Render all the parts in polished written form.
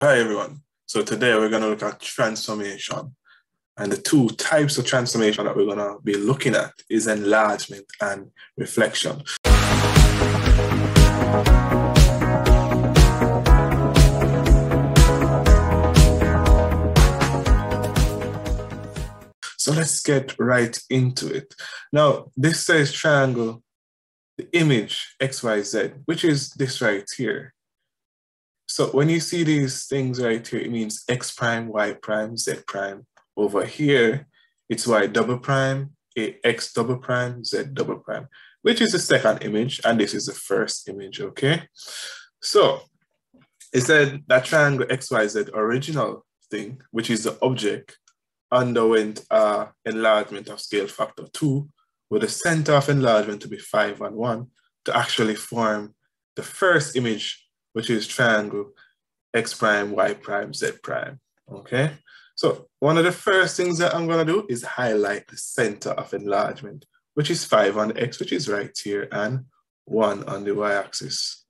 Hi everyone. So today we're going to look at transformation. And the two types of transformation that we're going to be looking at is enlargement and reflection. So let's get right into it. Now, this says triangle, the image XYZ, which is this right here. So when you see these things right here, it means X prime, Y prime, Z prime. Over here, it's Y double prime, X double prime, Z double prime, which is the second image, and this is the first image, okay? So it said that triangle XYZ original thing, which is the object, underwent enlargement of scale factor 2, with the center of enlargement to be 5 and 1, to actually form the first image, which is triangle X prime, Y prime, Z prime, okay? So one of the first things that I'm gonna do is highlight the center of enlargement, which is 5 on the X, which is right here, and 1 on the Y axis.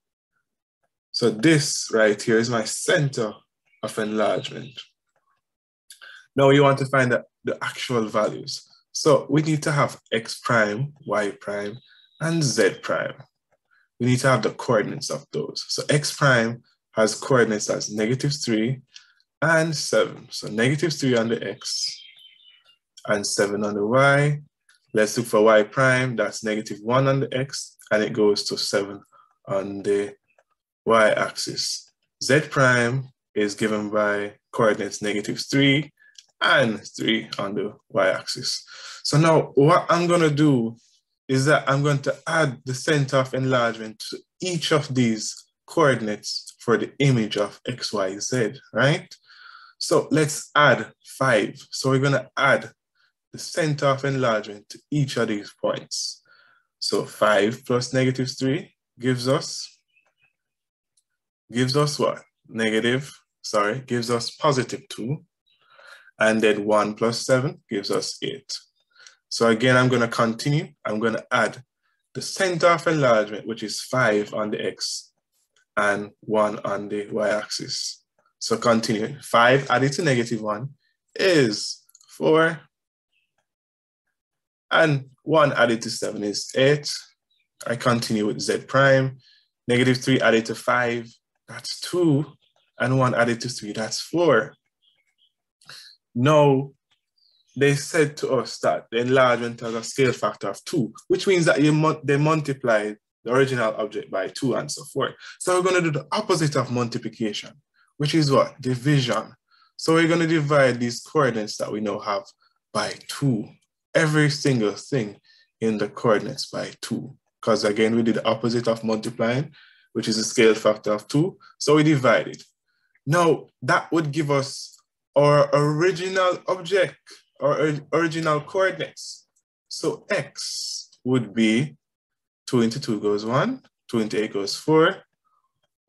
So this right here is my center of enlargement. Now you want to find the actual values. So we need to have X prime, Y prime, and Z prime. We need to have the coordinates of those. So X prime has coordinates as -3 and 7. So -3 on the X and 7 on the Y. Let's look for Y prime, that's -1 on the X, and it goes to 7 on the Y axis. Z prime is given by coordinates -3 and 3 on the Y axis. So now what I'm gonna do is that I'm going to add the center of enlargement to each of these coordinates for the image of X, Y, Z, right? So let's add 5. So we're gonna add the center of enlargement to each of these points. So 5 plus -3 gives us what? Gives us +2. And then 1 plus 7 gives us 8. So again, I'm gonna continue. I'm gonna add the center of enlargement, which is 5 on the X and 1 on the Y axis. So continuing, 5 added to -1 is 4. And 1 added to 7 is 8. I continue with Z prime. -3 added to 5, that's 2. And 1 added to 3, that's 4. Now, they said to us that the enlargement has a scale factor of 2, which means that they multiplied the original object by 2 and so forth. So we're going to do the opposite of multiplication, which is what? Division. So we're going to divide these coordinates that we now have by 2. Every single thing in the coordinates by 2. Because again, we did the opposite of multiplying, which is a scale factor of 2. So we divide it. Now, that would give us our original object, or original coordinates. So X would be 2 into 2 goes 1, 2 into 8 goes 4.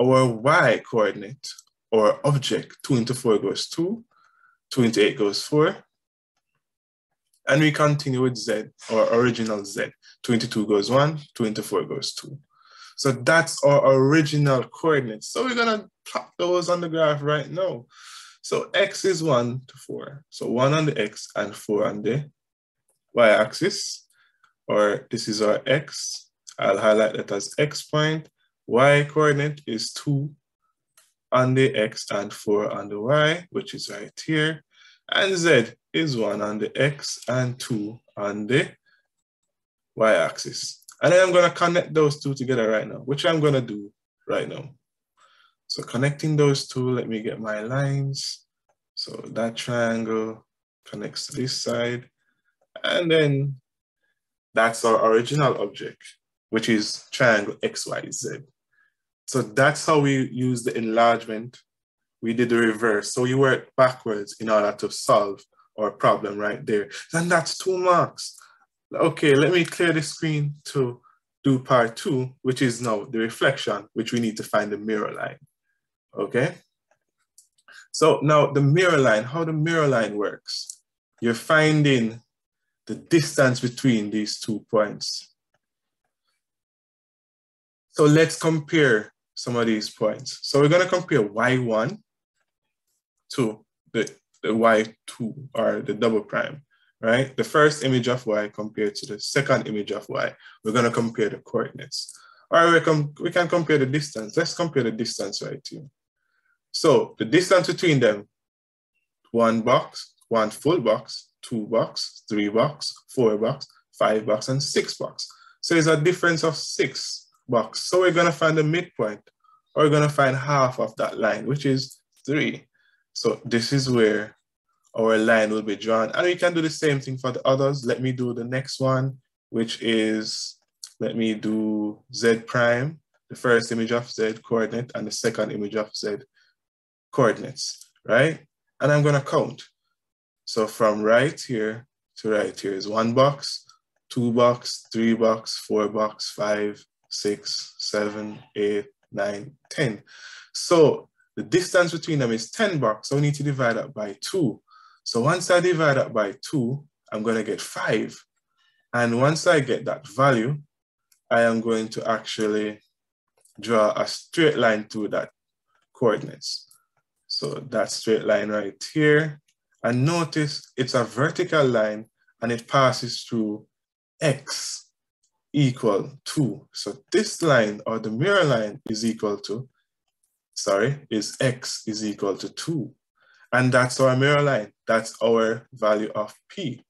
Our Y coordinate, or object, 2 into 4 goes 2, 2 into 8 goes 4. And we continue with Z, or original Z. 2 into 2 goes 1, 2 into 4 goes 2. So that's our original coordinates. So we're gonna plot those on the graph right now. So X is 1 to 4. So 1 on the X and 4 on the Y axis, or this is our X. I'll highlight that as X point. Y coordinate is 2 on the X and 4 on the Y, which is right here. And Z is 1 on the X and 2 on the Y axis. And then I'm gonna connect those two together right now, which I'm gonna do right now. So connecting those two, let me get my lines. So that triangle connects to this side. And then that's our original object, which is triangle XYZ. So that's how we use the enlargement. We did the reverse. So you work backwards in order to solve our problem right there. And that's 2 marks. Okay, let me clear the screen to do part 2, which is now the reflection, which we need to find the mirror line. Okay, so now the mirror line, how the mirror line works, you're finding the distance between these 2 points. So let's compare some of these points. So we're going to compare y1 to the y2 or the double prime, right? The first image of y compared to the second image of y. We're going to compare the coordinates. Or we can compare the distance. Let's compare the distance right here. So the distance between them, 1 box, 1 full box, 2 box, 3 box, 4 box, 5 box, and 6 box. So there's a difference of 6 box. So we're going to find the midpoint, or we're going to find half of that line, which is 3. So this is where our line will be drawn. And we can do the same thing for the others. Let me do the next one, which is, let me do z prime, the first image of z coordinate and the second image of z coordinates, right? And I'm going to count. So from right here to right here is 1 box, 2 box, 3 box, 4 box, 5, 6, 7, 8, 9, 10. So the distance between them is 10 box. So we need to divide that by 2. So once I divide that by 2, I'm going to get 5. And once I get that value, I am going to actually draw a straight line to that coordinates. So that straight line right here. And notice it's a vertical line and it passes through x equal 2. So this line, or the mirror line, is equal to, is x is equal to 2. And that's our mirror line. That's our value of P.